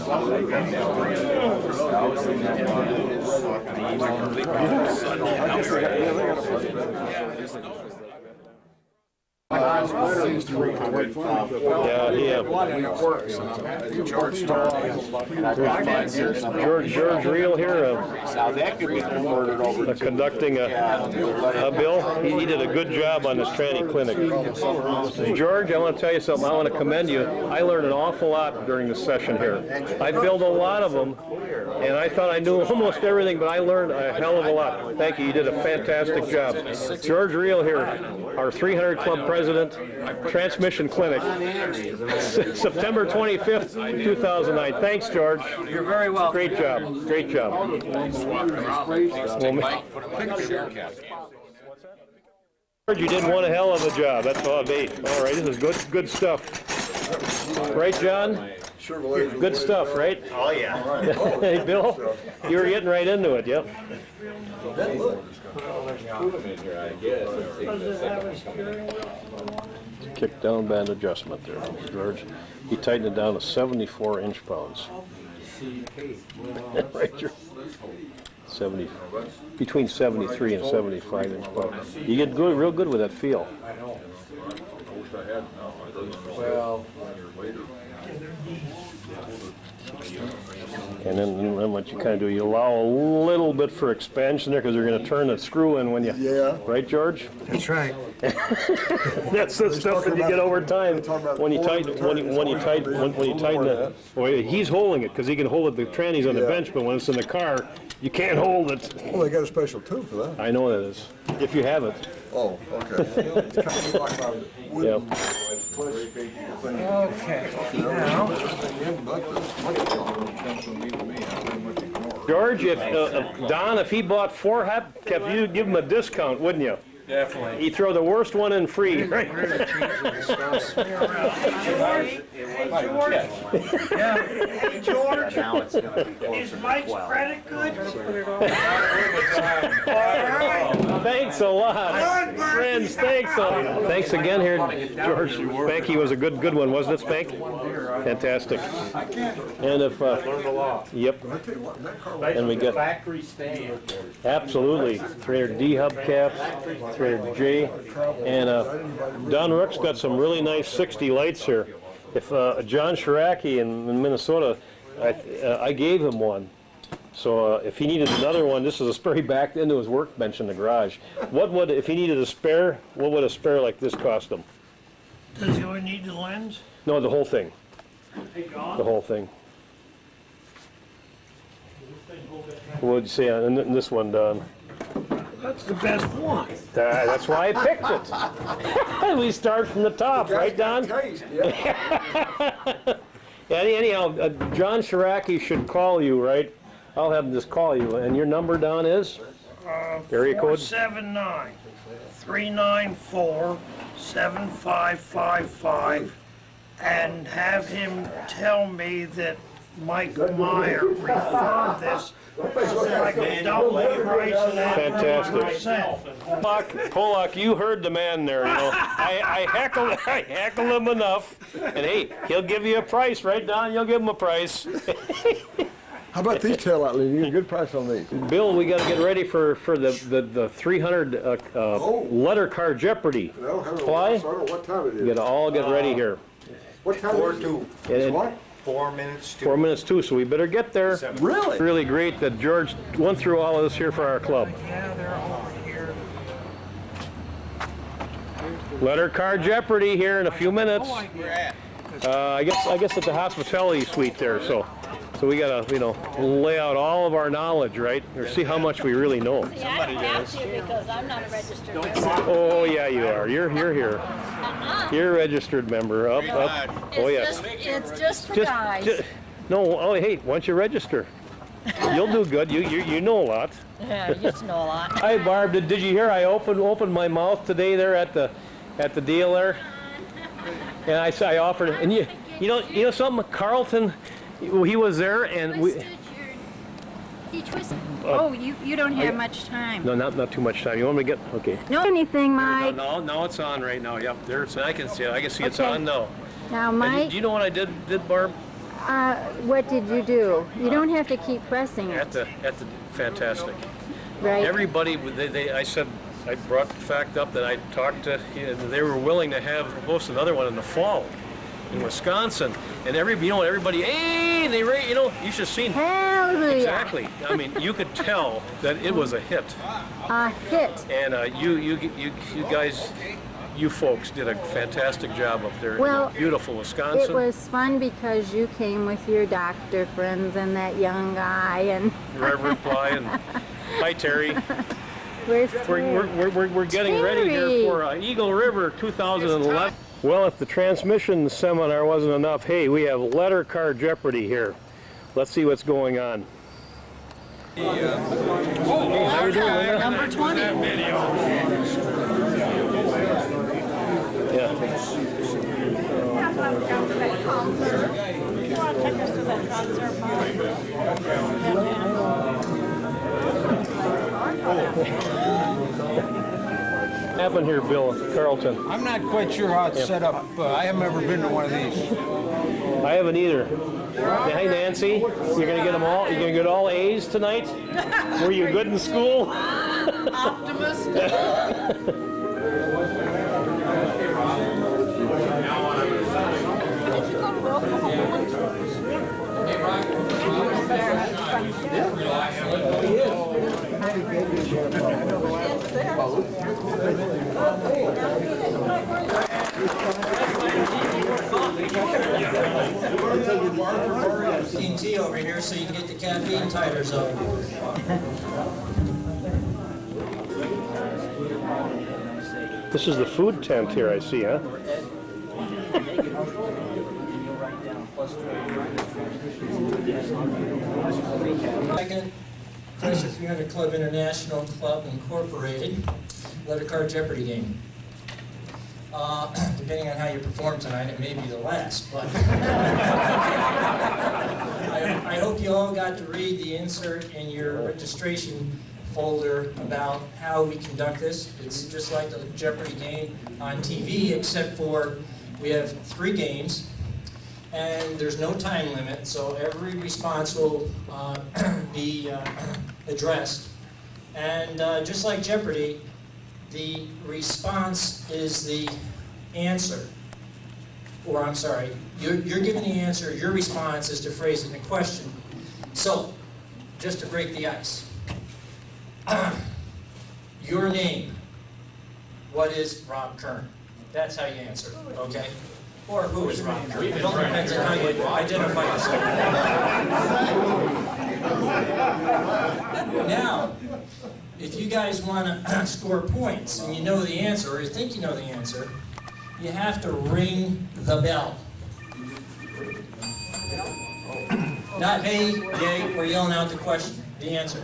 George Riehl here, conducting a bill. He did a good job on this tranny clinic. George, I want to tell you something. I want to commend you. I learned an awful lot during the session here. I built a lot of them, and I thought I knew almost everything, but I learned a hell of a lot. Thank you. You did a fantastic job. George Riehl here, our 300 Club president, Transmission Clinic, September 25th, 2009. Thanks, George. You're very welcome. Great job. Great job. George, you did one hell of a job. That's all I made. All right, this is good stuff. Right, John? Good stuff, right? Oh, yeah. Hey, Bill, you were getting right into it, yep. Kick down band adjustment there, George. He tightened it down to 74 inch-pounds. Right, George? 70, between 73 and 75 inch-pounds. You get good, real good with that feel. And then what you kind of do, you allow a little bit for expansion there because you're going to turn the screw in when you. Yeah. Right, George? That's right. That's the stuff that you get over time when you tighten it. Well, he's holding it because he can hold it. The tranny's on the bench, but when it's in the car, you can't hold it. Well, they got a special tube for that. I know that is. If you have it. Oh, okay. Yeah. Okay. Now, George, if Don, if he bought 4 hubcaps, you'd give him a discount, wouldn't you? definitely. He'd throw the worst one in free, right? George? Yeah. Hey, George, Now it's going to be closer is to Mike's 12. credit good? Thanks a lot. Friends, thanks a lot. Thanks again here, George. Spanky was a good one, wasn't it, Spank? Fantastic. And if, yep. And we got Factory stand. absolutely 300D hubcaps, 300J, and Don Rook's got some really nice 60 lights here. If John Shiraki in Minnesota, I gave him one. So if he needed another one, this is a spare he backed into his workbench in the garage. What would, if he needed a spare, what would a spare like this cost him? Does he only need the lens? No, the whole thing. Hey, John? The whole thing. What would you say on this one, Don? That's the best one. That's why I picked it. We start from the top, right, Don? Anyhow, John Shiraki should call you, right? I'll have him just call you. And your number, Don, is? Area code? 479-394-7555, and have him tell me that Mike Meier referred this. Like a double price and Fantastic. Polak, you heard the man there, you know. I heckled him enough, and hey, he'll give you a price, right, Don? You'll give him a price. How about these taillight leads? You get a good price on these. Bill, we got to get ready for the 300 Letter Car Jeopardy. Fly? What time it is? You got to all get ready here. What time is it? And What? 4 minutes to 4 minutes too, so we better get there. Really? Really great that George went through all of this here for our club. yeah, they're over here. Letter Car Jeopardy here in a few minutes. I guess at the hospitality suite there. So we gotta lay out all of our knowledge, right, or see how much we really know. See, I don't have to because I'm not a registered member. Oh yeah, you are. You're here. You're a registered member. Up. Oh yes. It's just for guys. No. Oh hey, once you register, you'll do good. You know a lot. Yeah, I used to know a lot. Hi Barb. Did you hear I opened my mouth today there at the deal there? And I offered, and you know something, Carlton, he was there, and we. He twisted. Oh, you don't have much time. No, not too much time. You want me to get okay? No anything, Mike. No, it's on right now. Yep, there. So I can see it. I can see it's Okay. on now. Now, And Mike. do you know what I did, Barb? What did you do? You don't have to keep pressing it, Fantastic. right? Everybody, I said, I brought the fact up that I talked to, they were willing to host another one in the fall in Wisconsin, and everybody, hey, you should have seen. Hallelujah. Exactly. I mean, you could tell that it was a hit. A hit. And you guys, you folks did a fantastic job up there Well, in beautiful Wisconsin. It was fun because you came with your doctor friends and that young guy and Reverend Ply and hi Terry. where's Terry? We're getting ready here for Eagle River 2011. Well, if the transmission seminar wasn't enough, hey, we have Letter Car Jeopardy here. Let's see what's going on. Hey, how you doing, Linda? Number 20. Yeah. What happened here, Bill Carlton? I'm not quite sure how it's set up. I haven't ever been to one of these. I haven't either. Hey, Nancy, you're gonna get them all. You're gonna get all A's tonight. Were you good in school? Optimistic. Tea over here so you can get the caffeine titers up. This is the food tent here, I see, huh? Second, Chrysler 300 Club International Club Incorporated, Letter Car Jeopardy game. Depending on how you perform tonight, it may be the last, but I hope you all got to read the insert in your registration folder about how we conduct this. It's just like the Jeopardy game on TV, except for we have 3 games, and there's no time limit, so every response will be addressed. And just like Jeopardy, the response is the answer. Or I'm sorry, you're given the answer, your response is to phrase it in a question. So, just to break the ice. Your name. What is Rob Kern? That's how you answer, okay? Or who is Rob Kern? It all depends on how you identify yourself. Now, if you guys want to score points and you know the answer, or you think you know the answer, you have to ring the bell. Not hey, yay, we're yelling out the question, the answer.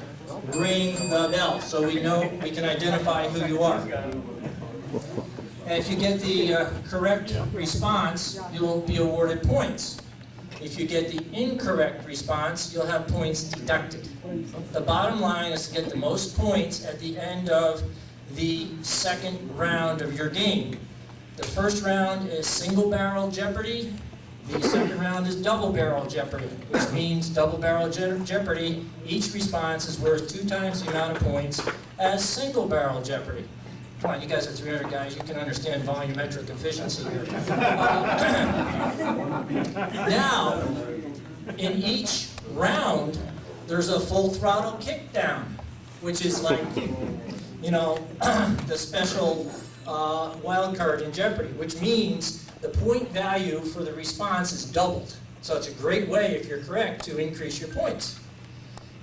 Ring the bell so we know, we can identify who you are. And if you get the correct response, you'll be awarded points. If you get the incorrect response, you'll have points deducted. The bottom line is to get the most points at the end of the second round of your game. The first round is single barrel Jeopardy. The second round is double barrel Jeopardy, which means double barrel Jeopardy, each response is worth 2 times the amount of points as single barrel Jeopardy. Come on, you guys are 300 guys, you can understand volumetric efficiency here. Now, in each round, there's a full throttle kickdown, which is like, you know, the special wild card in Jeopardy, which means the point value for the response is doubled. So it's a great way, if you're correct, to increase your points.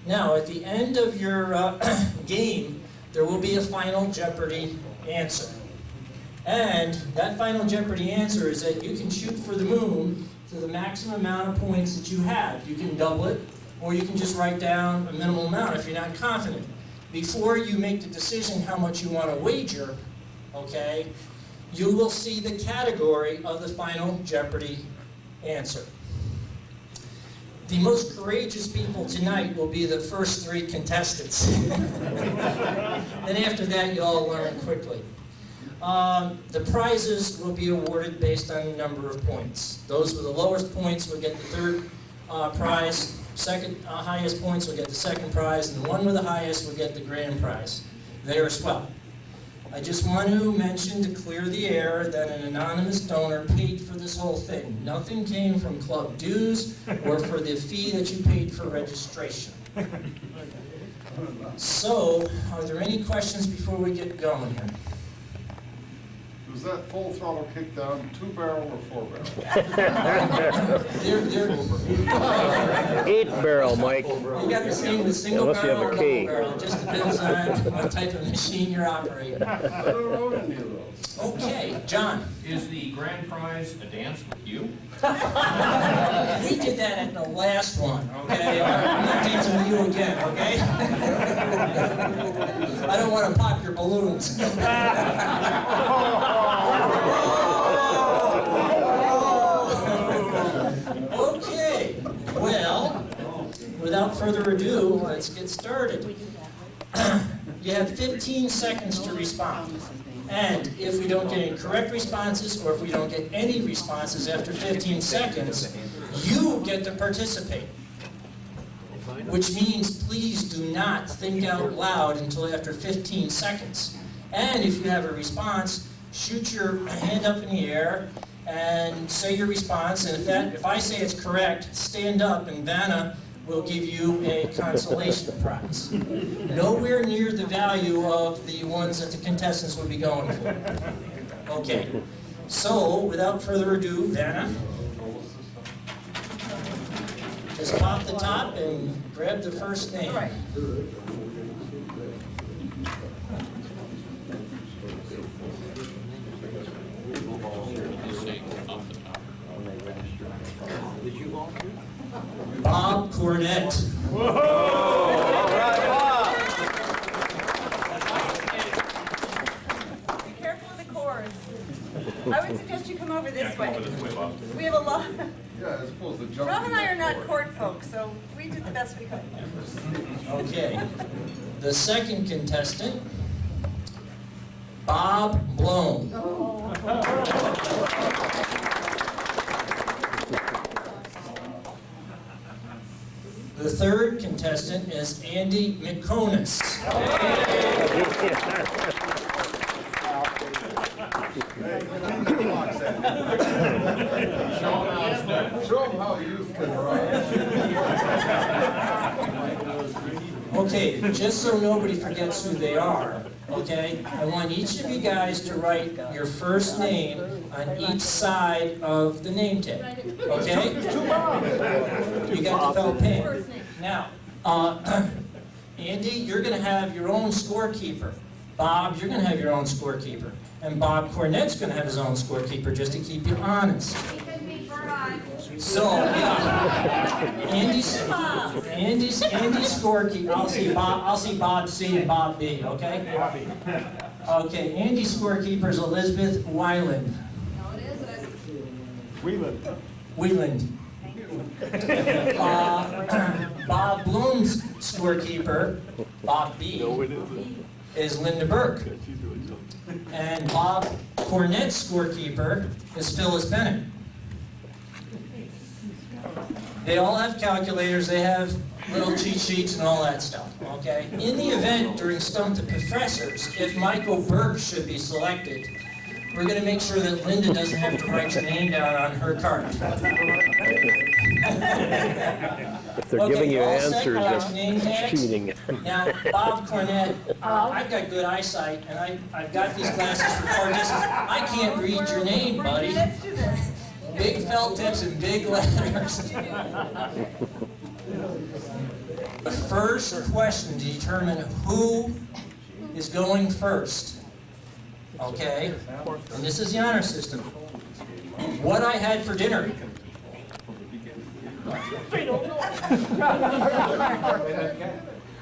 Now, at the end of your game, there will be a final Jeopardy answer. And that final Jeopardy answer is that you can shoot for the moon to the maximum amount of points that you have. You can double it, or you can just write down a minimal amount if you're not confident. Before you make the decision how much you want to wager, okay, you will see the category of the final Jeopardy answer. The most courageous people tonight will be the first 3 contestants. Then after that, you all learn quickly. The prizes will be awarded based on the number of points. Those with the lowest points will get the 3rd prize. Second highest points will get the second prize, and the one with the highest will get the grand prize. They are swell. I just want to mention to clear the air that an anonymous donor paid for this whole thing. Nothing came from club dues or for the fee that you paid for registration. So, are there any questions before we get going here? Was that full throttle kick down 2-barrel or 4-barrel? They're 8-barrel, Mike. You got the same with single Unless you have barrel a or key. double barrel. It just depends on what type of machine you're operating. I don't know any of those. Okay, John. Is the grand prize a dance with you? We did that at the last one, okay? I'm not dancing with you again, okay? I don't want to pop your balloons. Okay, well, without further ado, let's get started. You have 15 seconds to respond. And if we don't get any correct responses, or if we don't get any responses after 15 seconds, you get to participate. Which means please do not think out loud until after 15 seconds. And if you have a response, shoot your hand up in the air and say your response. And if I say it's correct, stand up and Vanna will give you a consolation prize. Nowhere near the value of the ones that the contestants would be going for. Okay, so without further ado, Vanna, just pop the top and grab the first name. Bob Cornett. Be careful of the cords. I would suggest you come over this way. We have a lot. Yeah, as opposed to jumping. Rob and I are not cord folks, so we did the best we could. Okay. The second contestant, Bob Bloom. The third contestant is Andy McConis. Show them how youth can run. Okay, just so nobody forgets who they are, okay, I want each of you guys to write your first name on each side of the name tag, okay? You got the felt pen. Now, Andy, you're going to have your own scorekeeper. Bob, you're going to have your own scorekeeper. And Bob Cornett's going to have his own scorekeeper just to keep you honest. So, yeah, Andy's scorekeeper. I'll see Bob C and Bob B. Okay. Okay. Andy's scorekeeper is Elizabeth Weiland. Wheeland. Bob Bloom's scorekeeper, Bob B, is Linda Burke. And Bob Cornett's scorekeeper is Phyllis Bennett. They all have calculators, they have little cheat sheets and all that stuff, okay? In the event during Stump the Professors, if Michael Burke should be selected, we're going to make sure that Linda doesn't have to write your name down on her card. If they're giving you all set, answers, got that's your name tags? cheating. Now, Bob Cornett, I've got good eyesight, and I've got these glasses for far distance. I can't read your name, buddy. Let's do this. Big felt tips and big letters. The first question to determine who is going first. Okay? And this is the honor system. What I had for dinner.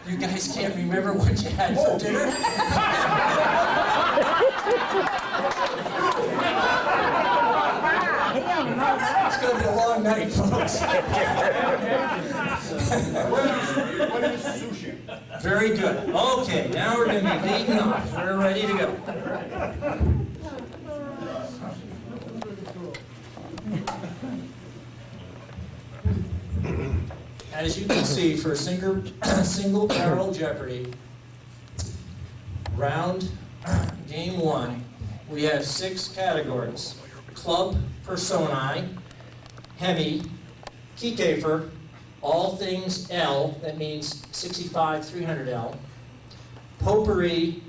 You guys can't remember what you had for dinner? It's going to be a long night, folks. What is sushi? Very good. Okay, now we're going to be leading off. We're ready to go. as you can see, for single barrel Jeopardy, round game 1, we have 6 categories. Club Personae, Hemi, Keycafer, all things L, that means 65 300L, Potpourri,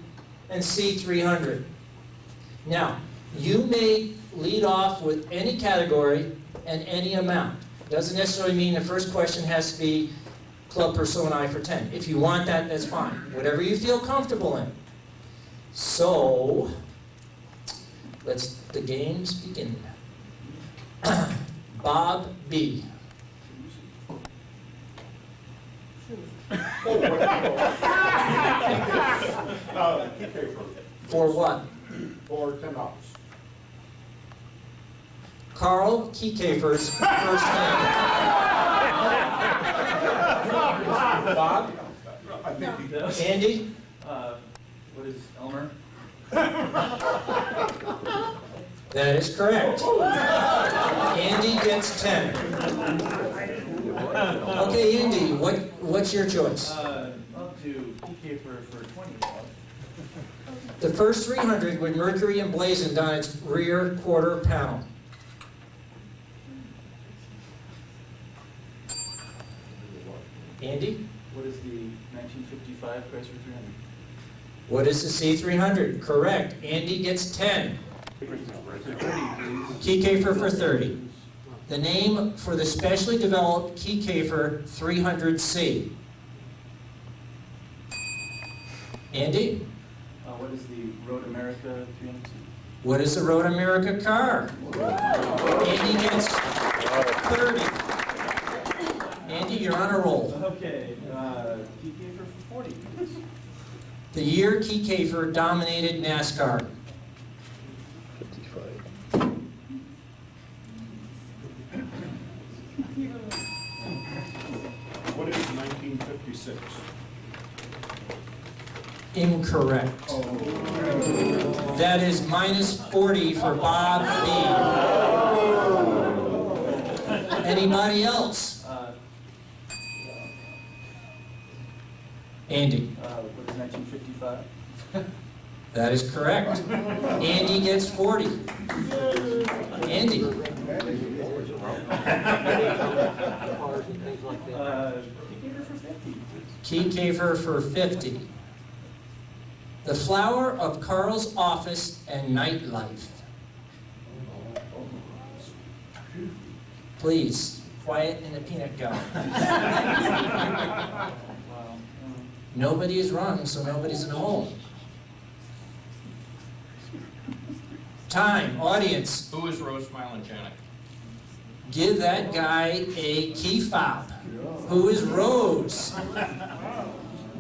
and C300. Now, you may lead off with any category and any amount. Doesn't necessarily mean the first question has to be Club Personae for 10. If you want that, that's fine. Whatever you feel comfortable in. So, the games begin. Bob B. For what? For $10. Carl Keycafer's first name. Bob? I think he does. Andy? What is Elmer? That is correct. Andy gets 10. Okay, Andy, what's your choice? I'll do PK for 20. The first 300 with Mercury emblazoned on its rear quarter panel. Andy? What is the 1955 Chrysler 300? What is the C300? Correct. Andy gets 10. Keycafer for 30. The name for the specially developed Keycafer 300C. Andy? What is the Road America 300? What is the Road America car? Andy gets 30. Andy, you're on a roll. Okay, Keycafer for 40. The year Keycafer dominated NASCAR. 55. What is 1956? Incorrect. That is minus 40 for Bob B. Anybody else? Andy. What is 1955? That is correct. Andy gets 40. Andy. Keycafer for 50. Keycafer for 50. The flower of Carl's office and nightlife. Please, quiet in the peanut gallery. Nobody is wrong, so nobody's in a hole. Time, audience. Who is Rose Smiling Janet? Give that guy a key fob. Who is Rose?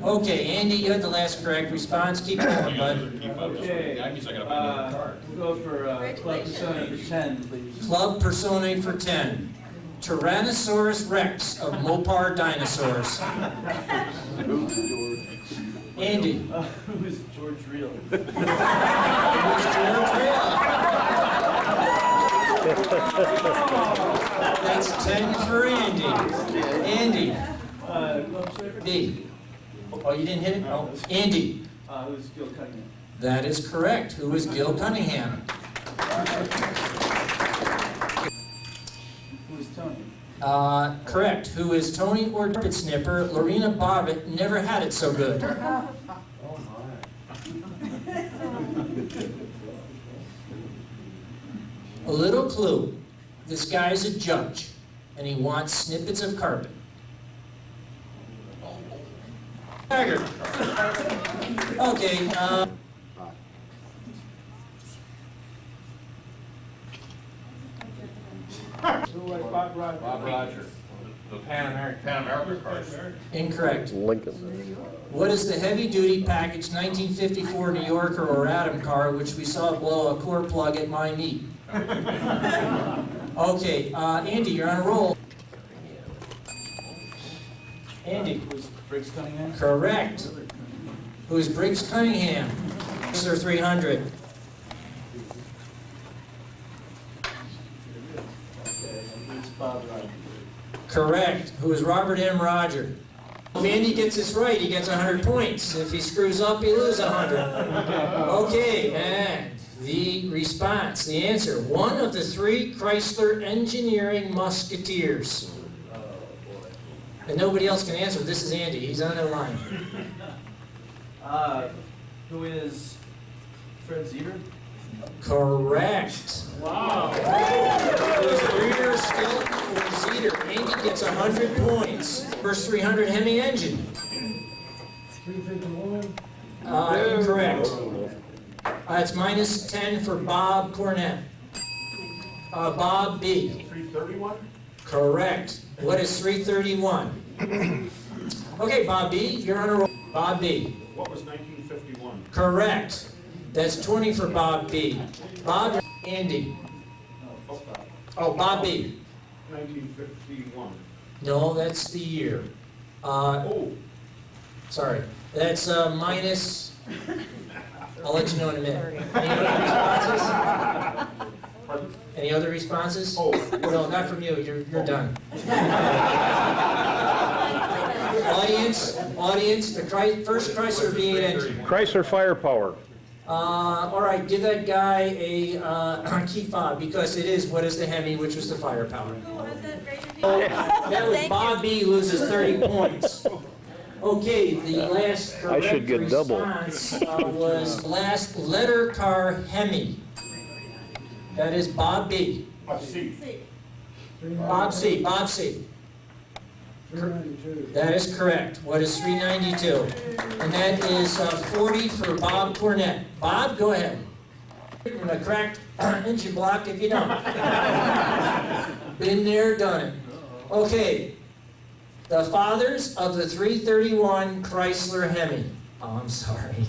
Okay, Andy, you had the last correct response. Keep going, bud. Okay. I gotta find the card. We'll go for Club Persona for 10, please. Club Personae for 10. Tyrannosaurus Rex of Mopar Dinosaurs. Andy. Who is George Riehl? Who's George Riehl? That's 10 for Andy. Andy. D. Oh, you didn't hit it? Oh, Andy. Who's Gil Cunningham? That is correct. Who is Gil Cunningham? Who's Tony? Correct. Who is Tony or Carpet Snipper? Lorena Bobbitt never had it so good. A little clue. This guy's a judge, and he wants snippets of carpet. Tiger. Okay, Bob Rogers. Bob Roger. The Pan America cars. incorrect. Lincoln. What is the heavy-duty package 1954 New Yorker or Atom car which we saw blow a core plug at my meet? Okay, Andy, you're on a roll. Andy. Who's Briggs Cunningham? Correct. Who's Briggs Cunningham? Chrysler 300. Okay, and who's Bob Rogers? Correct. Who is Robert M. Roger. If Andy gets this right, he gets 100 points. If he screws up, he loses 100. Okay, and the response, the answer. One of the 3 Chrysler engineering musketeers. And nobody else can answer. This is Andy. He's on the line. Who is Fred Zeter? Correct. Wow. It was Reader, Skeleton, or Zeter. Andy gets 100 points. First 300 Hemi engine. Incorrect. It's minus 10 for Bob Cornett. Bob B. 331? Correct. What is 331? Okay, Bob B, you're on a roll. Bob B. What was 1951? Correct. That's 20 for Bob B. Bob, Andy. Oh, Bob B. 1951. No, that's the year. Sorry. That's minus. I'll let you know in a minute. Any other responses? Any other responses? Oh, no, not from you. You're done. Audience, the first Chrysler V8 engine. Chrysler Firepower. All right, give that guy a key fob, because it is what is the Hemi, which was the Firepower. That was Bob B loses 30 points. Okay, the last correct I should get double. response was last Letter Car Hemi. That is Bob B. Bob C. Bob C. Bob C. That is correct. What is 392? And that is 40 for Bob Cornett. Bob, go ahead. I'm going to crack engine block if you don't. Been there, done it. Okay. The fathers of the 331 Chrysler Hemi. Oh, I'm sorry.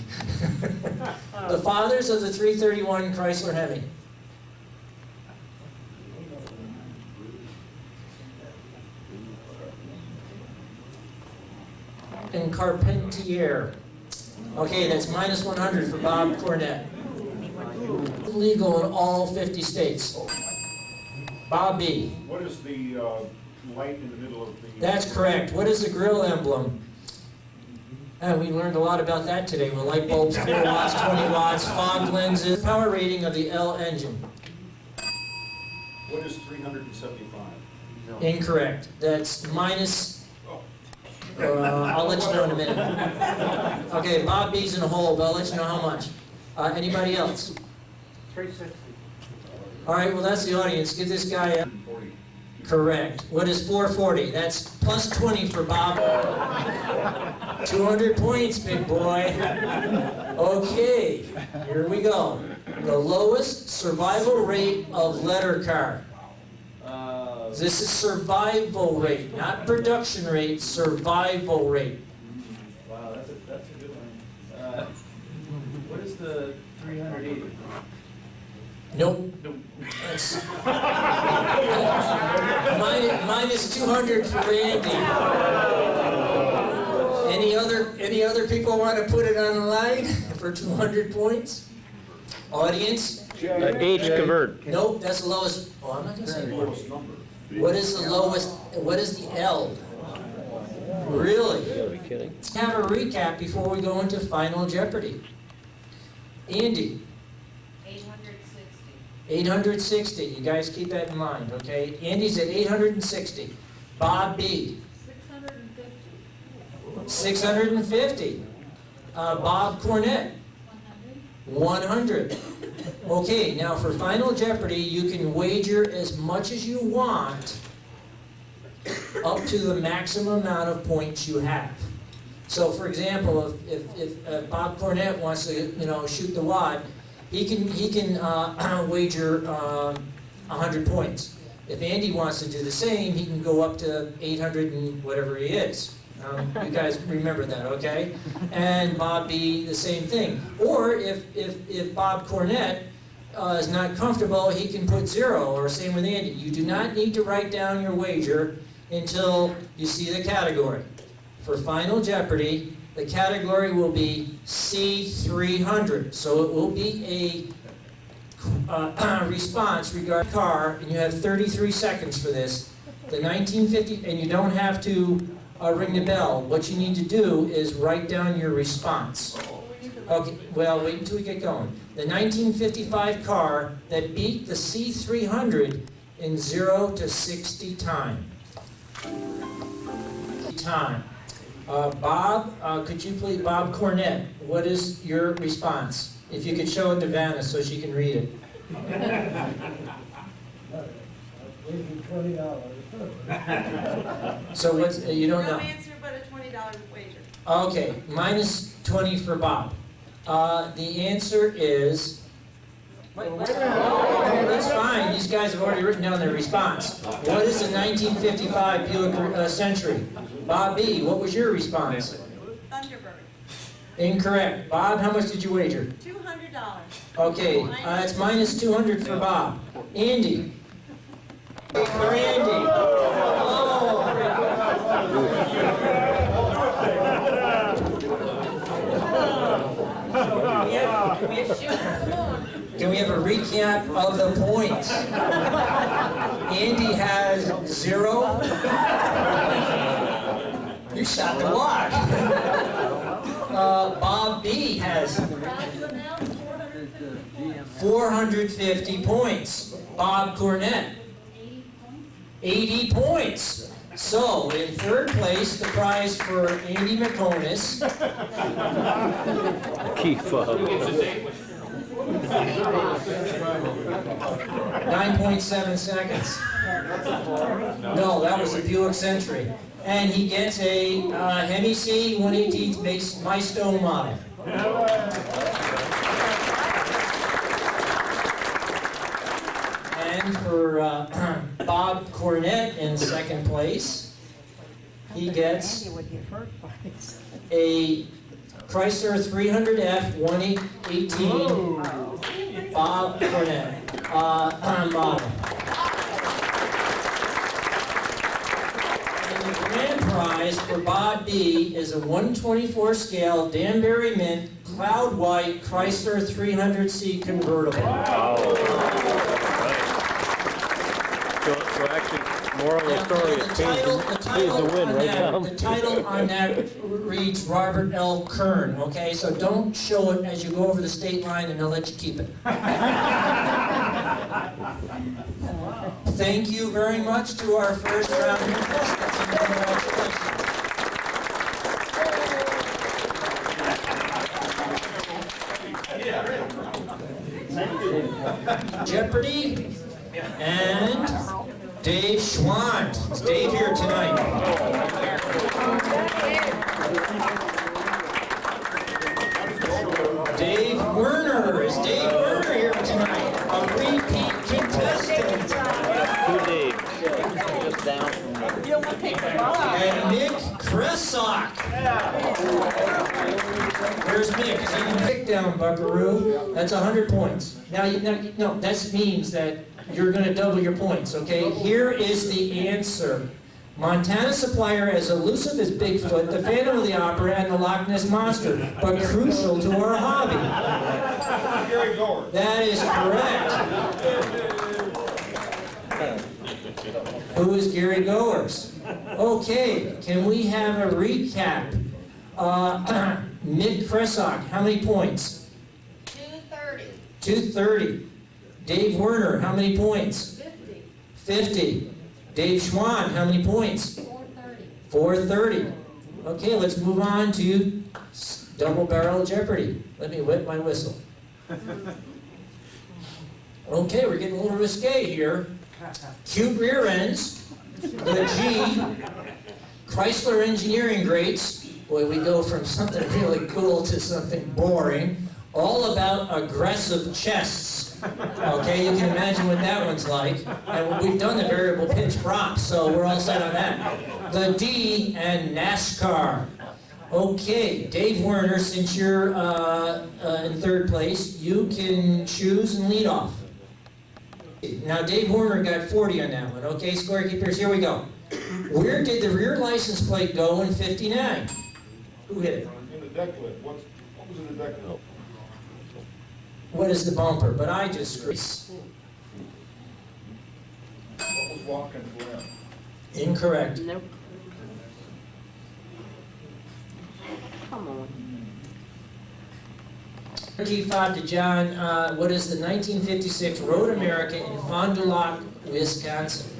The fathers of the 331 Chrysler Hemi. And Carpentier. Okay, that's minus 100 for Bob Cornett. Legal in all 50 states. Bob B. What is the light in the middle of the... That's correct. What is the grill emblem? We learned a lot about that today. With light bulbs, 4 watts, 20 watts, fog lenses. Power rating of the L engine. What is 375? Incorrect. That's minus... I'll let you know in a minute. Okay, Bob B's in a hole, but I'll let you know how much. Anybody else? 360. All right, well, that's the audience. Give this guy a... Correct. What is 440? That's plus 20 for Bob. 200 points, big boy. Okay, here we go. The lowest survival rate of letter car. This is survival rate, not production rate, survival rate. Wow, that's a good one. What is the 380? Nope. That's minus 200 for Randy. Any other people want to put it on the line for 200 points? Audience? H convert. Nope, that's the lowest. Oh, I'm not going to say lowest number. What is the lowest? What is the L? Really? You gotta be kidding. Let's have a recap before we go into Final Jeopardy. Andy. 860. You guys keep that in mind, okay? Andy's at 860. Bob B. 650. Bob Cornett. 100. Okay, now for Final Jeopardy, you can wager as much as you want up to the maximum amount of points you have. So, for example, if Bob Cornett wants to, shoot the wad, he can wager 100 points. If Andy wants to do the same, he can go up to 800 and whatever he is. You guys remember that, okay? And Bob B, the same thing. Or if Bob Cornett is not comfortable, he can put 0, or same with Andy. You do not need to write down your wager until you see the category. For Final Jeopardy, the category will be C300. So it will be a response regarding car, and you have 33 seconds for this. The 1950, and you don't have to ring the bell. What you need to do is write down your response. Okay, well, wait until we get going. The 1955 car that beat the C300 in 0 to 60 time. Bob, could you please, Bob Cornett, what is your response? If you could show it to Vanna so she can read it. So what's, you don't know? No answer but a $20 wager. Okay, minus 20 for Bob. The answer is... That's fine, these guys have already written down their response. What is a 1955 Buick Century? Bob B., what was your response? Thunderbird. Incorrect. Bob, how much did you wager? $200. Okay, it's minus 200 for Bob. Andy. For Andy. Oh. Can we have a recap of the points? Andy has 0. You shot the block. Bob B has 450 points. Bob Cornett, 80 points. So, in third place, the prize for Andy McComas. Keep 9.7 seconds. No, that was a Buick Century. And he gets a Hemi C 1/18 My Stone model. And for Bob Cornett in second place, he gets a Chrysler 300F 1/18 Bob Cornett model. And the grand prize for Bob B is a 124 scale Danbury Mint Cloud White Chrysler 300C convertible. Wow. So actually, moral of the story is pays the win, right, Tom? The title on that reads Robert L. Kern, okay? So don't show it as you go over the state line and they'll let you keep it. Thank you very much to our first round contestants and congratulations. Jeopardy and Dave Schwant. Is Dave here tonight? Dave Werner. Is Dave Werner here tonight? A repeat contestant. Who Dave? You don't want to take the ball out. And Nick Kresak. Where's Nick? Is he going to pick down Buckaroo? That's 100 points. Now, no, that means that you're going to double your points, okay? Here is the answer. Montana supplier as elusive as Bigfoot, the Phantom of the Opera, and the Loch Ness Monster, but crucial to our hobby. That is correct. Who is Gary Goers? Okay, can we have a recap? Nick Kresak, how many points? 230. 230. Dave Werner, how many points? 50. 50. Dave Schwann, how many points? 430. 430. Okay, let's move on to double barrel Jeopardy. Let me wet my whistle. Okay, we're getting a little risque here. Cute rear ends, the G, Chrysler engineering grates. Boy, we go from something really cool to something boring. All about aggressive chests. Okay, you can imagine what that one's like. And we've done the variable pitch props, so we're all set on that. The D and NASCAR. Okay, Dave Werner, since you're in third place, you can choose and lead off. Now, Dave Werner got 40 on that one. Okay, scorekeepers, here we go. Where did the rear license plate go in '59? Who hit it? In the deck lid. What was in the deck lid? What is the bumper? But I just screwed. What was Watkins Glen? Incorrect. Nope. Come on. G5 to John, what is the 1956 Road America in Fond du Lac, Wisconsin?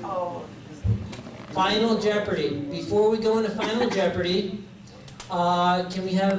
Final Jeopardy. Before we go into Final Jeopardy, can we have